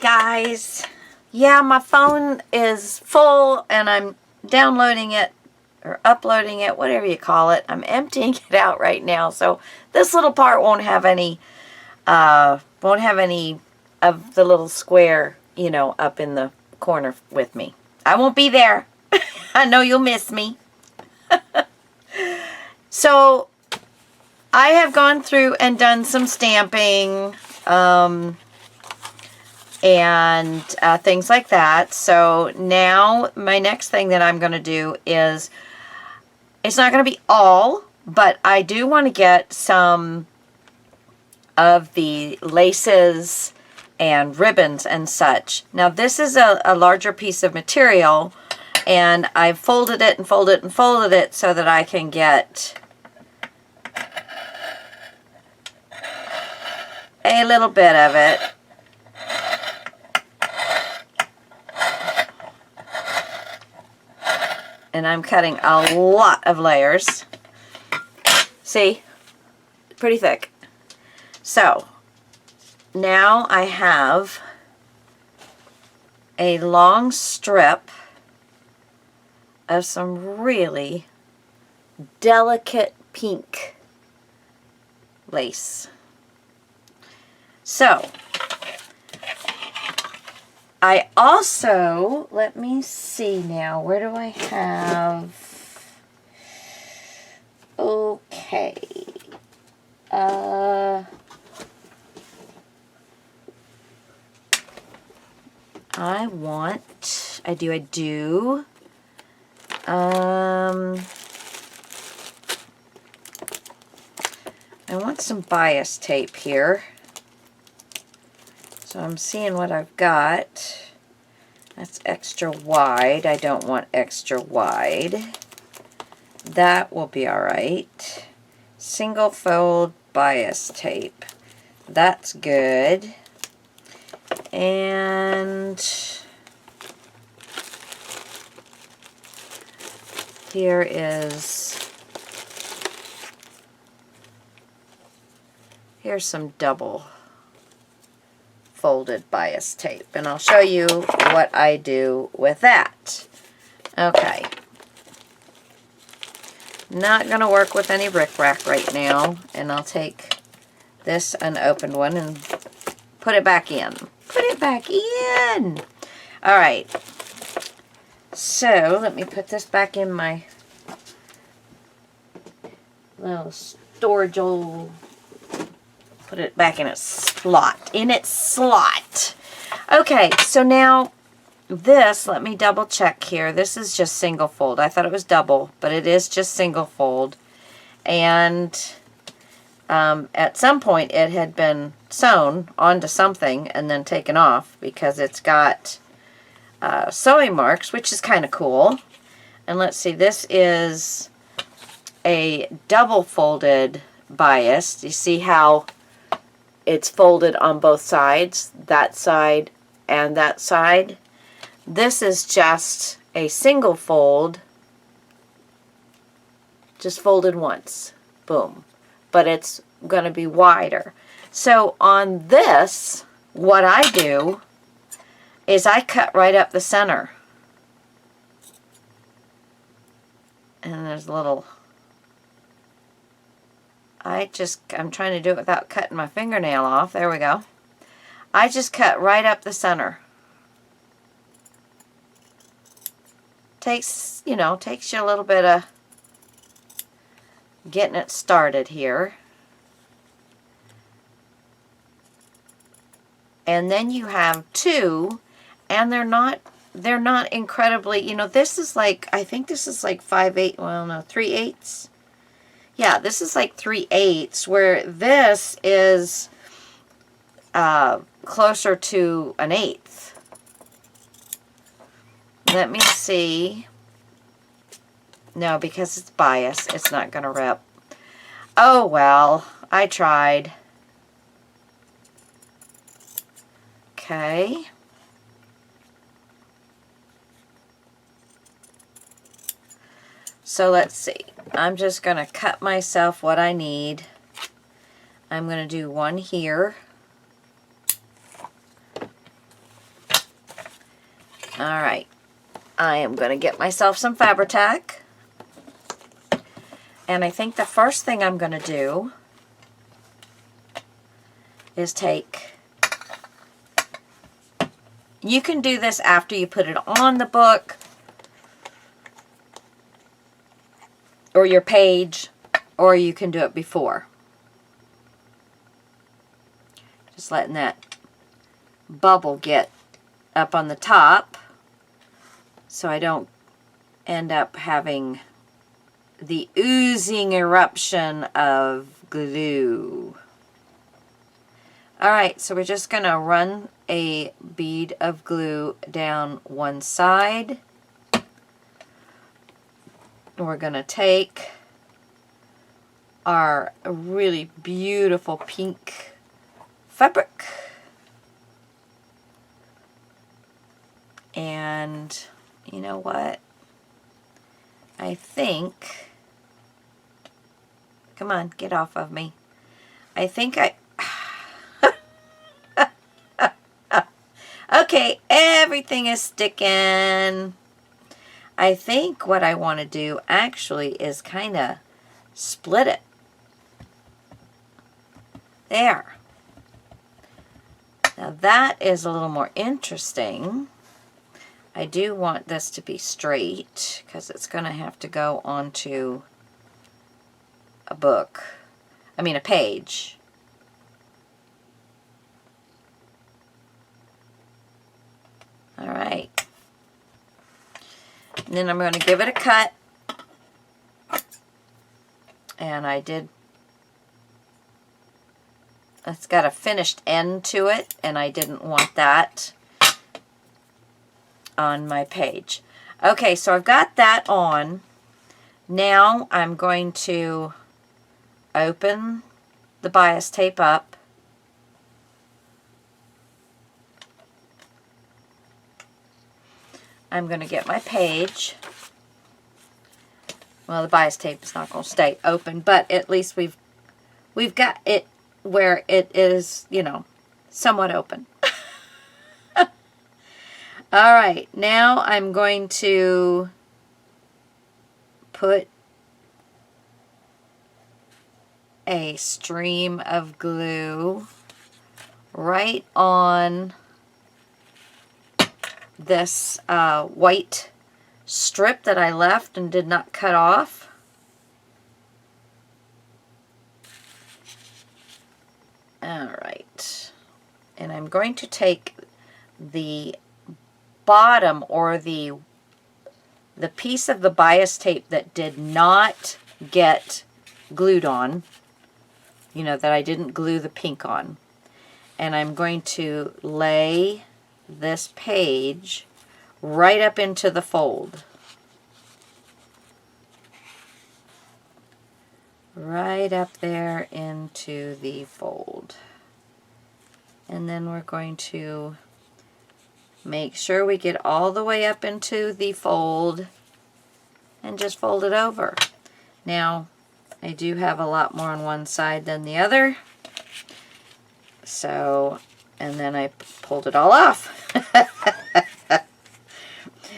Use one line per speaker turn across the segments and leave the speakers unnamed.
guys. Yeah, my phone is full and I'm downloading it or uploading it, whatever you call it. I'm emptying it out right now, so this little part won't have any of the little square, you know, up in the corner with me. I won't be there. I know you'll miss me. So I have gone through and done some stamping and things like that. So now my next thing that I'm going to do is, it's not going to be all, but I do want to get some of the laces and ribbons and such. Now this is a larger piece of material, and I've folded it and folded it and folded it so that I can get a little bit of it. And I'm cutting a lot of layers. See? Pretty thick. So, now I have a long strip of some really delicate pink lace. So, I also, let me see now, where do I have, okay, I want some bias tape here. So I'm seeing what I've got. That's extra wide. I don't want extra wide. That will be all right. Single fold bias tape. That's good. And here's some double folded bias tape, and I'll show you what I do with that. Okay. Not going to work with any rickrack right now, and I'll take this unopened one and put it back in. Put it back in! Alright. So, let me put this back in my little storage old... Put it back in its slot. Okay, so now this, let me double check here. This is just single fold. I thought it was double, but it is just single fold. And at some point it had been sewn onto something and then taken off because it's got sewing marks, which is kind of cool. And let's see, this is a double folded bias. You see how it's folded on both sides, that side and that side. This is just a single fold, just folded once, boom. But it's going to be wider. So on this, what I do is I cut right up the center. And there's a little... I'm trying to do it without cutting my fingernail off. There we go. I just cut right up the center. Takes you a little bit of getting it started here. And then you have two, and they're not incredibly, this is like, I think this is like 5/8, well no, 3/8. Yeah, this is like 3/8, where this is closer to an 1/8. Let me see. No, because it's bias, it's not going to rip. Oh well, I tried. Okay. So let's see. I'm just going to cut myself what I need. I'm going to do one here. All right, I am going to get myself some Fabri-Tac. And I think the first thing I'm going to do is take, you can do this after you put it on the book or your page, or you can do it before. Just letting that bubble get up on the top so I don't end up having the oozing eruption of glue. Alright, so we're just going to run a bead of glue down one side. We're going to take our really beautiful pink fabric and you know what? I think, come on, get off of me. I think okay, everything is sticking. I think what I want to do actually is kind of split it. There. Now that is a little more interesting. I do want this to be straight because it's going to have to go onto a book. I mean a page. All right. And then I'm going to give it a cut. And I did, it's got a finished end to it, and I didn't want that on my page. Okay, so I've got that on. Now I'm going to open the bias tape up. I'm going to get my page. Well, the bias tape is not going to stay open, but at least we've got it where it is, you know, somewhat open. All right, now I'm going to put a stream of glue right on this white strip that I left and did not cut off. All right, and I'm going to take the bottom, or the piece of the bias tape that did not get glued on, you know, that I didn't glue the pink on, and I'm going to lay this page right up into the fold. Right up there into the fold. And then we're going to make sure we get all the way up into the fold and just fold it over. Now, I do have a lot more on one side than the other. So, and then I pulled it all off.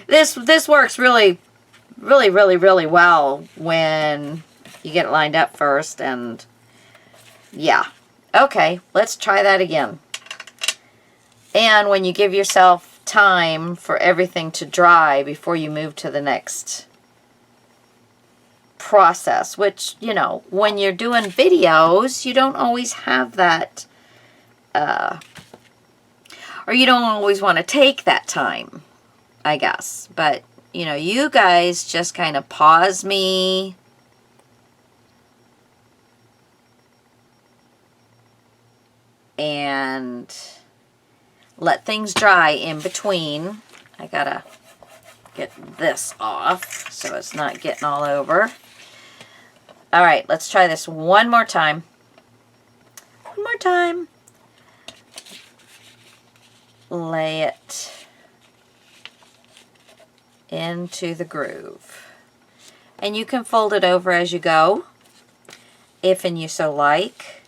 This works really well when you get it lined up first, and yeah. Okay, let's try that again. And when you give yourself time for everything to dry before you move to the next process, which, you know, when you're doing videos, you don't always have that, or you don't always want to take that time, I guess. But, you know, you guys just kind of pause me and let things dry in between. I gotta get this off so it's not getting all over. All right, let's try this one more time. One more time. Lay it into the groove. And you can fold it over as you go, if and you so like.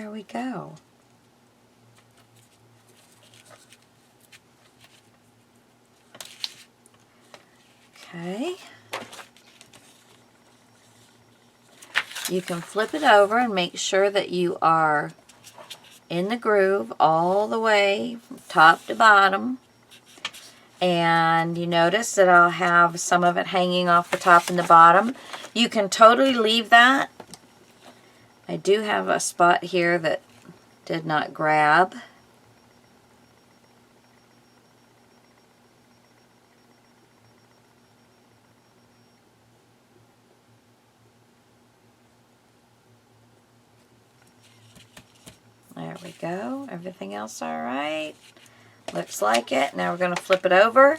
There we go. Okay. You can flip it over and make sure that you are in the groove all the way from top to bottom. And you notice that I'll have some of it hanging off the top and the bottom. You can totally leave that. I do have a spot here that did not grab. There we go. Everything else all right? Looks like it. Now we're going to flip it over,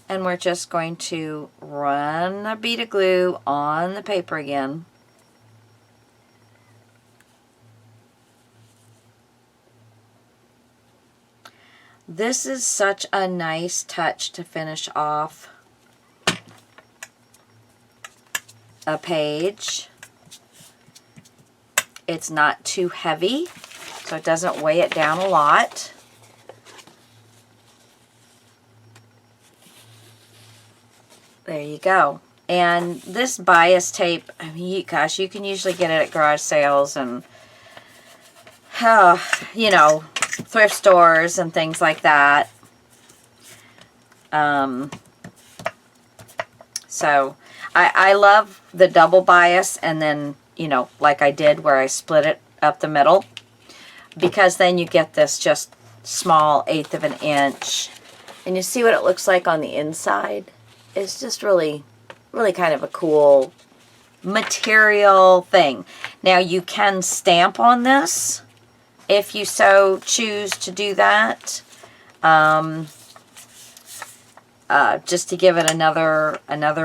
and we're just going to run a bead of glue on the paper again. This is such a nice touch to finish off a page. It's not too heavy, so it doesn't weigh it down a lot. There you go. And this bias tape, I mean, gosh, you can usually get it at garage sales and, you know, thrift stores and things like that. So I love the double bias, and then, you know, like I did where I split it up the middle, because then you get this just small 1/8 of an inch, and you see what it looks like on the inside. It's just really, really kind of a cool material thing. Now you can stamp on this if you so choose to do that, just to give it another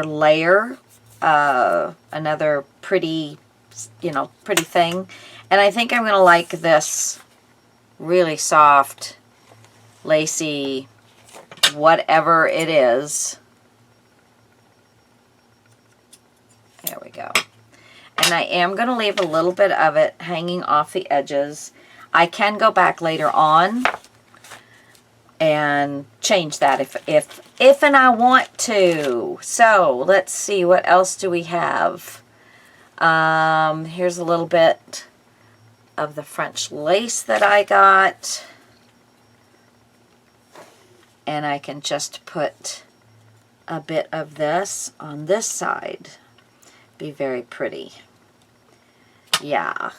layer, another pretty, you know, pretty thing. And I think I'm going to like this really soft, lacy, whatever it is. There we go. And I am going to leave a little bit of it hanging off the edges. I can go back later on and change that if and I want to. So let's see, what else do we have? Here's a little bit of the French lace that I got, and I can just put a bit of this on this side. Be very pretty. Yeah.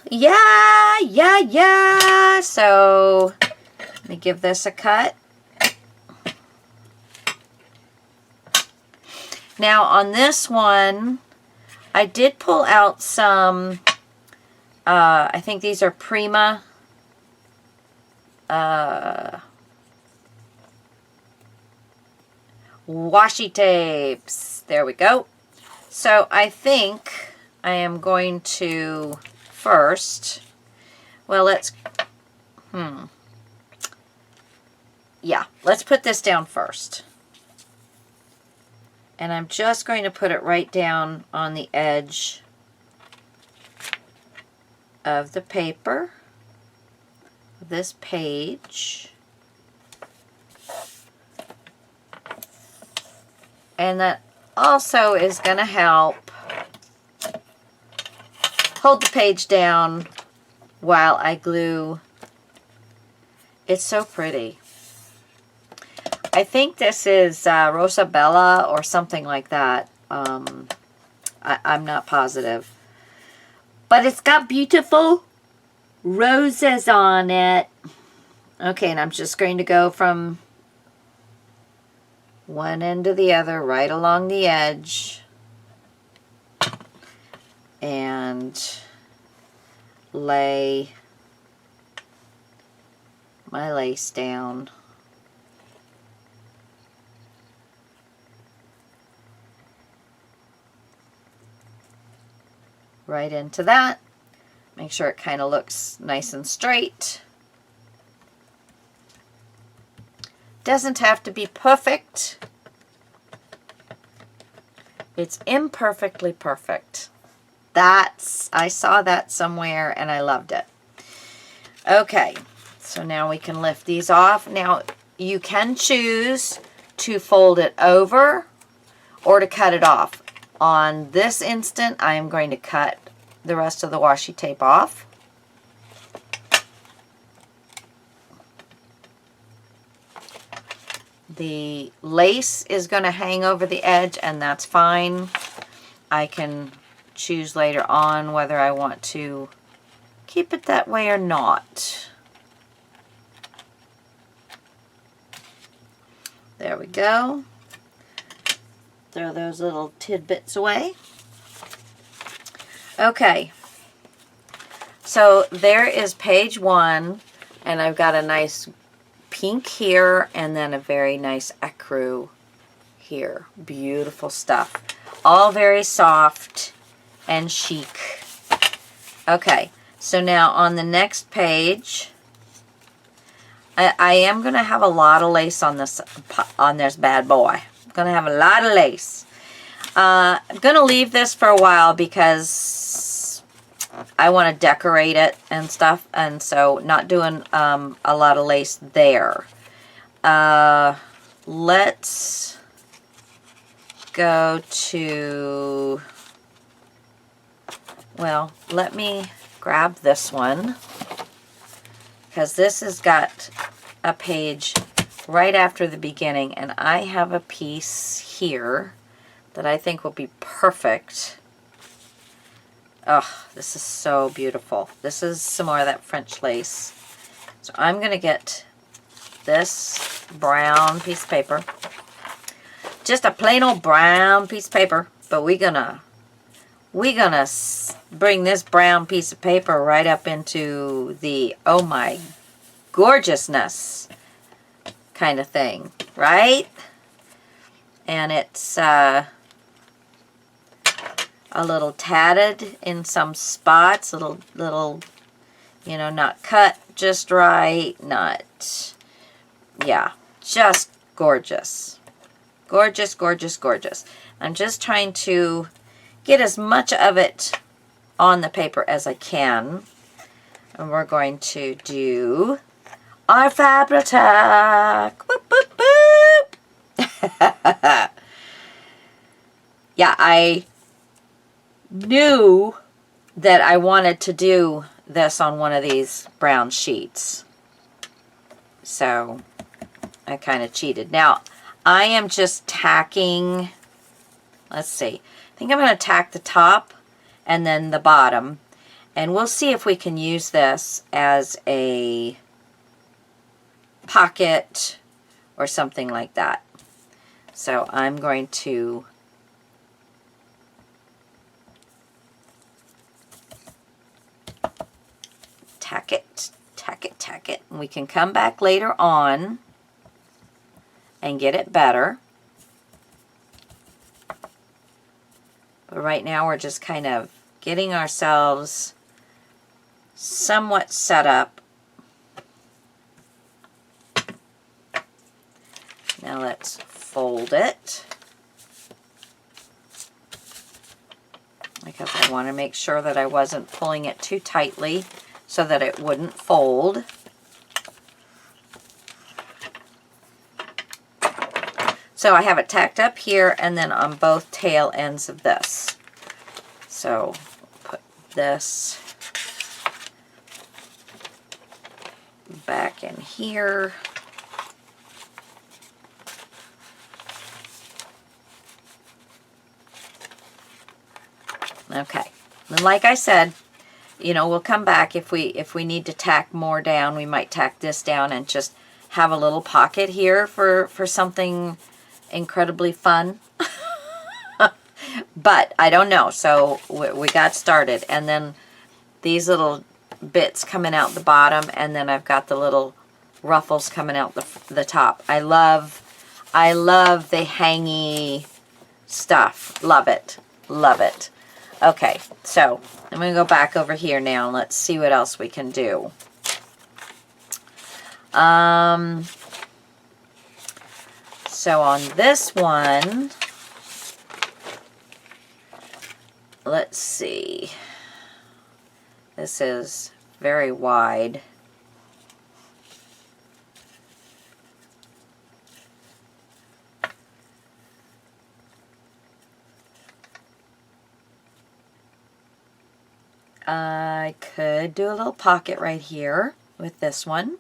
So let me give this a cut. Now on this one, I did pull out some, I think these are Prima washi tapes. There we go. So I think I am going to first, well, let's put this down first. And I'm just going to put it right down on the edge of the paper, this page. And that also is going to help hold the page down while I glue. It's so pretty. I think this is Rosabella or something like that. I'm not positive. But it's got beautiful roses on it. Okay, and I'm just going to go from one end to the other, right along the edge. And lay my lace down. Right into that. Make sure it kind of looks nice and straight. Doesn't have to be perfect. It's imperfectly perfect. I saw that somewhere and I loved it. Okay, so now we can lift these off. Now you can choose to fold it over or to cut it off. On this instant, I am going to cut the rest of the washi tape off. The lace is going to hang over the edge, and that's fine. I can choose later on whether I want to keep it that way or not. There we go. Throw those little tidbits away. Okay, so there is page 1, and I've got a nice pink here and then a very nice ecru here. Beautiful stuff. All very soft and chic. Okay, so now on the next page, I am going to have a lot of lace on this bad boy. I'm going to have a lot of lace. I'm going to leave this for a while because I want to decorate it and stuff, and so not doing a lot of lace there. Let's go to, well, let me grab this one because this has got a page right after the beginning, and I have a piece here that I think will be perfect. Oh, this is so beautiful. This is some more of that French lace. So I'm going to get this brown piece of paper. Just a plain old brown piece of paper, but we're gonna bring this brown piece of paper right up into the oh my gorgeousness kind of thing, right? And it's a little tatted in some spots, little, you know, not cut just right, not, yeah, just gorgeous. Gorgeous, gorgeous, gorgeous. I'm just trying to get as much of it on the paper as I can. And we're going to do our Fabri-Tac. Boop, boop, boop. Yeah, I knew that I wanted to do this on one of these brown sheets. So I kind of cheated. Now, I am just tacking, let's see, I think I'm going to tack the top and then the bottom. And we'll see if we can use this as a pocket or something like that. So I'm going to tack it, tack it, tack it. And we can come back later on and get it better. But right now we're just kind of getting ourselves somewhat set up. Now let's fold it, because I want to make sure that I wasn't pulling it too tightly so that it wouldn't fold. So I have it tacked up here and then on both tail ends of this. So put this back in here. Okay, and like I said, you know, we'll come back if we need to tack more down. We might tack this down and just have a little pocket here for something incredibly fun. But I don't know, so we got started, and then these little bits coming out the bottom, and then I've got the little ruffles coming out the top. I love the hangy stuff. Love it, love it. Okay, so I'm going to go back over here now and let's see what else we can do. So on this one, let's see. This is very wide. I could do a little pocket right here with this one.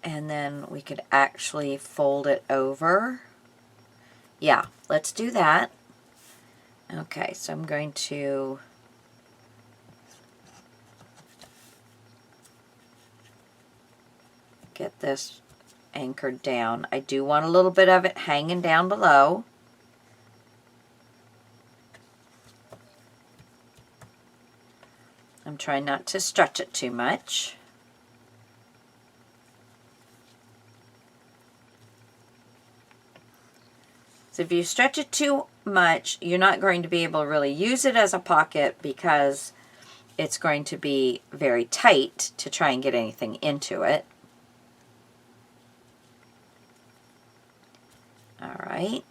And then we could actually fold it over. Yeah, let's do that. Okay, so I'm going to get this anchored down. I do want a little bit of it hanging down below. I'm trying not to stretch it too much. So if you stretch it too much, you're not going to be able to really use it as a pocket because it's going to be very tight to try and get anything into it. All right.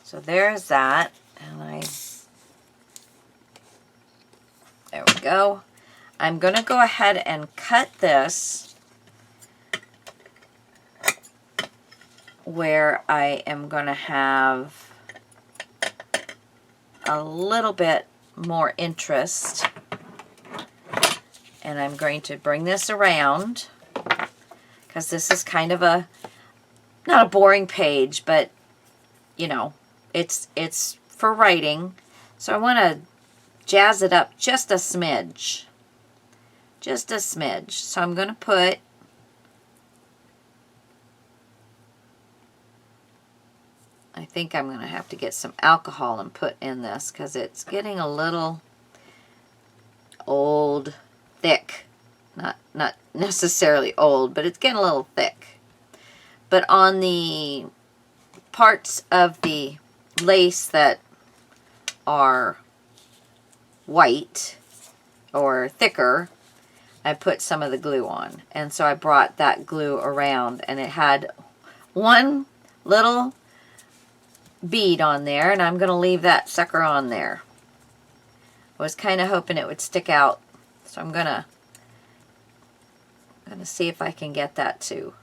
So there's that. And there we go. I'm going to go ahead and cut this where I am going to have a little bit more interest. And I'm going to bring this around because this is kind of a, not a boring page, but you know, it's for writing. So I want to jazz it up just a smidge. Just a smidge. So I'm going to put I think I'm going to have to get some alcohol and put in this because it's getting a little old, thick. Not necessarily old, but it's getting a little thick. But on the parts of the lace that are white or thicker, I put some of the glue on. And so I brought that glue around, and it had one little bead on there, and I'm going to leave that sucker on there. I was kind of hoping it would stick out, so I'm going to see if I can get that to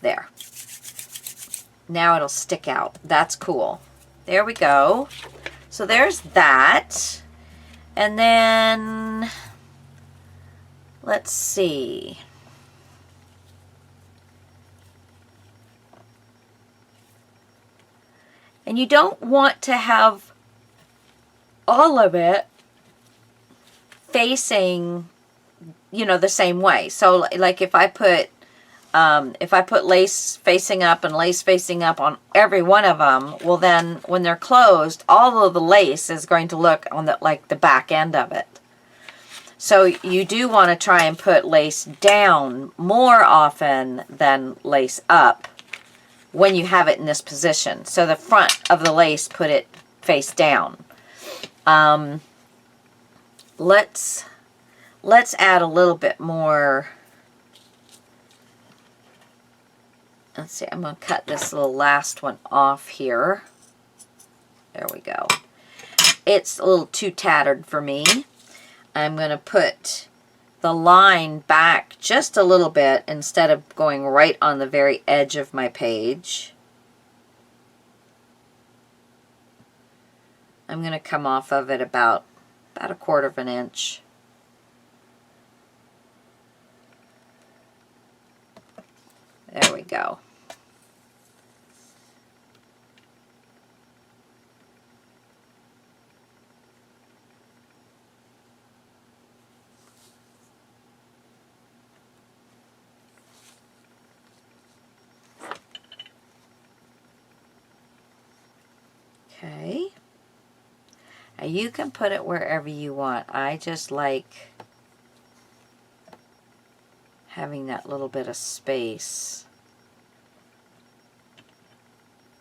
there. Now it'll stick out. That's cool. There we go. So there's that. And then let's see. And you don't want to have all of it facing, you know, the same way. So like if I put lace facing up and lace facing up on every one of them, well then when they're closed, all of the lace is going to look on the, like the back end of it. So you do want to try and put lace down more often than lace up when you have it in this position. So the front of the lace, put it face down. Let's add a little bit more. Let's see, I'm going to cut this little last one off here. There we go. It's a little too tattered for me. I'm going to put the line back just a little bit instead of going right on the very edge of my page. I'm going to come off of it about a 1/4 of an inch. There we go. Okay. Now you can put it wherever you want. I just like having that little bit of space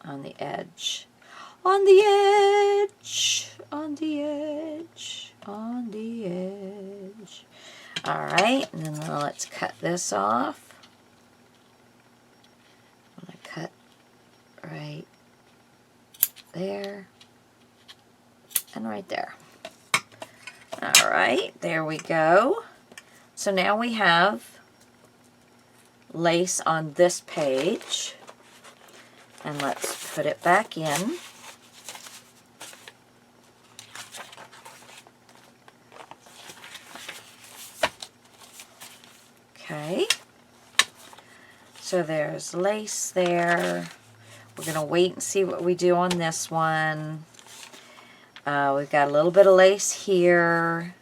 on the edge. On the edge. On the edge. On the edge. Alright, and then let's cut this off. I'm going to cut right there and right there. Alright, there we go. So now we have lace on this page. And let's put it back in. Okay. So there's lace there. We're going to wait and see what we do on this one. We've got a little bit of lace here.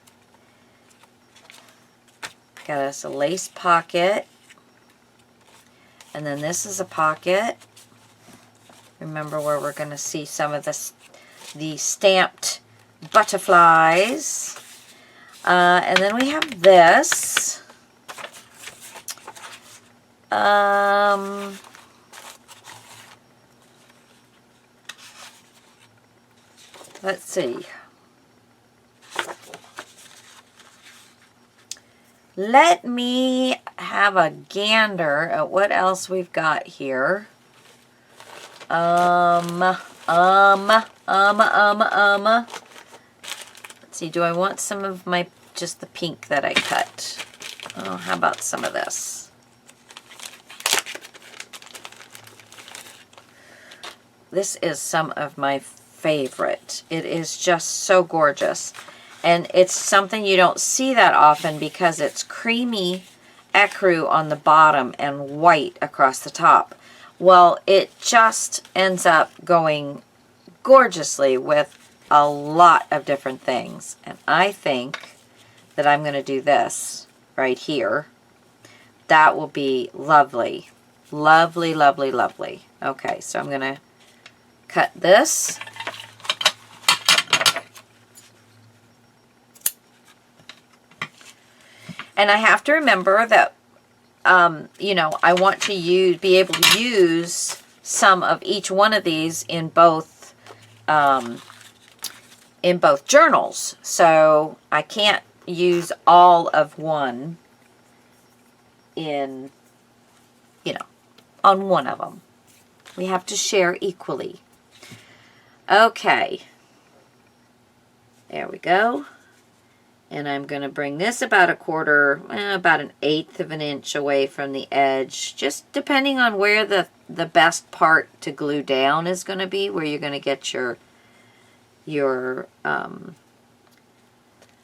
Got us a lace pocket. And then this is a pocket. Remember where we're going to see some of the stamped butterflies. And then we have this. Let's see. Let me have a gander at what else we've got here. Let's see, do I want some of my, just the pink that I cut? Oh, how about some of this? This is some of my favorite. It is just so gorgeous. And it's something you don't see that often because it's creamy ecru on the bottom and white across the top. Well, it just ends up going gorgeously with a lot of different things. And I think that I'm going to do this right here. That will be lovely. Lovely, lovely, lovely. Okay, so I'm going to cut this. And I have to remember that, you know, I want to be able to use some of each one of these in both journals. So I can't use all of one in, you know, on one of them. We have to share equally. Okay. There we go. And I'm going to bring this about about an eighth of an inch away from the edge, just depending on where the best part to glue down is going to be, where you're going to get your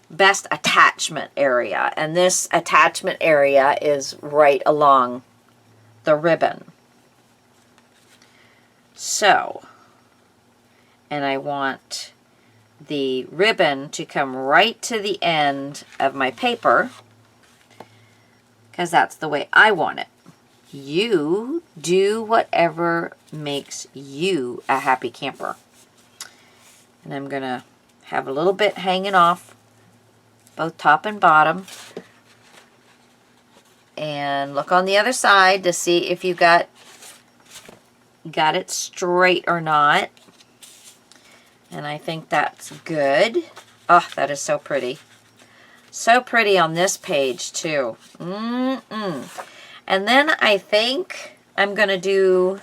best attachment area. And this attachment area is right along the ribbon. So, and I want the ribbon to come right to the end of my paper because that's the way I want it. You do whatever makes you a happy camper. And I'm going to have a little bit hanging off both top and bottom. And look on the other side to see if you got it straight or not. And I think that's good. Oh, that is so pretty. So pretty on this page, too. And then I think I'm going to do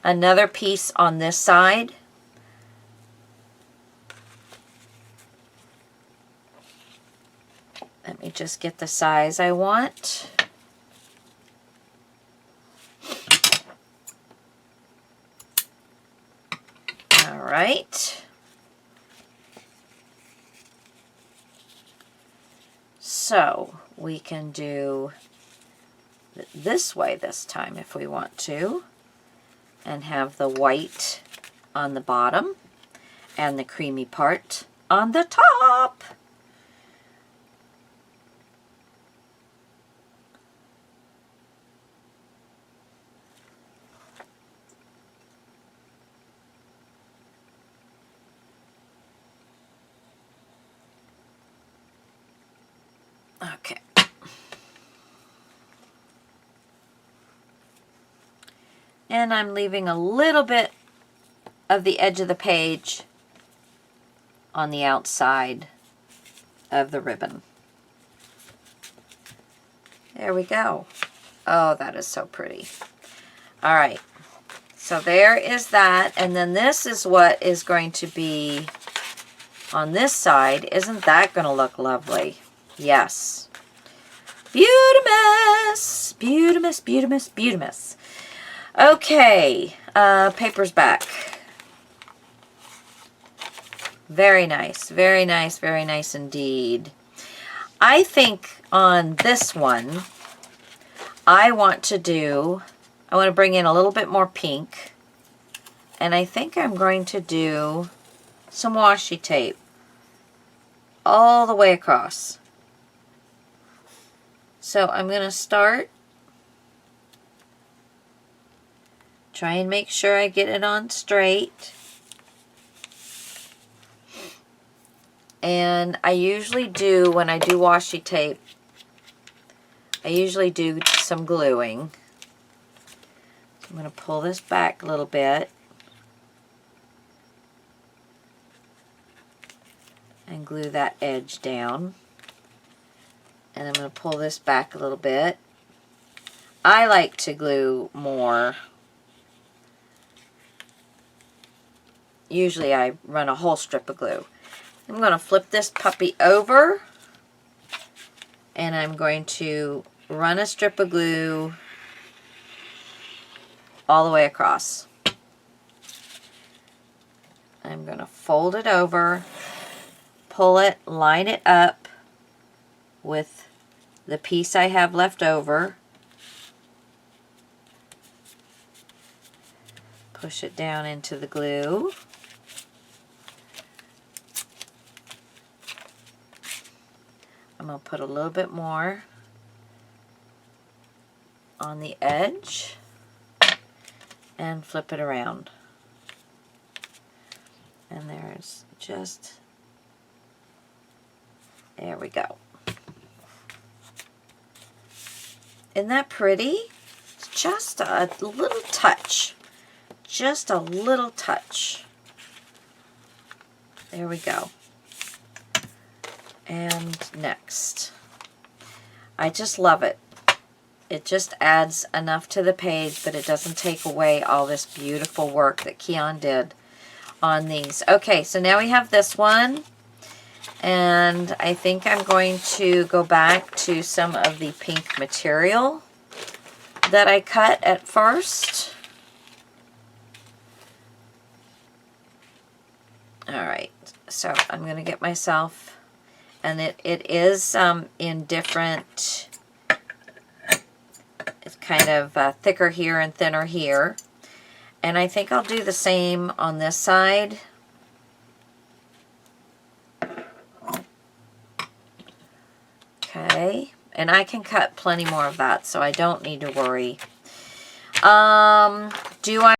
another piece on this side. Let me just get the size I want. Right. So we can do it this way this time if we want to, and have the white on the bottom and the creamy part on the top. Okay. And I'm leaving a little bit of the edge of the page on the outside of the ribbon. There we go. Oh, that is so pretty. All right. So there is that. And then this is what is going to be on this side. Isn't that going to look lovely? Yes. Beautimous. Beautimous, beautimous, beautimous. Okay, paper's back. Very nice, very nice, very nice indeed. I think on this one, I want to bring in a little bit more pink. And I think I'm going to do some washi tape all the way across. So I'm going to start. Try and make sure I get it on straight. And I usually do, when I do washi tape, I usually do some gluing. So I'm going to pull this back a little bit. And glue that edge down. And I'm going to pull this back a little bit. I like to glue more. Usually I run a whole strip of glue. I'm going to flip this puppy over. And I'm going to run a strip of glue all the way across. I'm going to fold it over, pull it, line it up with the piece I have left over. Push it down into the glue. I'm going to put a little bit more on the edge and flip it around. And there's just, there we go. Isn't that pretty? It's just a little touch. Just a little touch. There we go. And next. I just love it. It just adds enough to the page, but it doesn't take away all this beautiful work that Keon did on these. Okay, so now we have this one. And I think I'm going to go back to some of the pink material that I cut at first. Alright, so I'm going to get myself, and it is in different, it's kind of thicker here and thinner here. And I think I'll do the same on this side. Okay, and I can cut plenty more of that, so I don't need to worry. Do I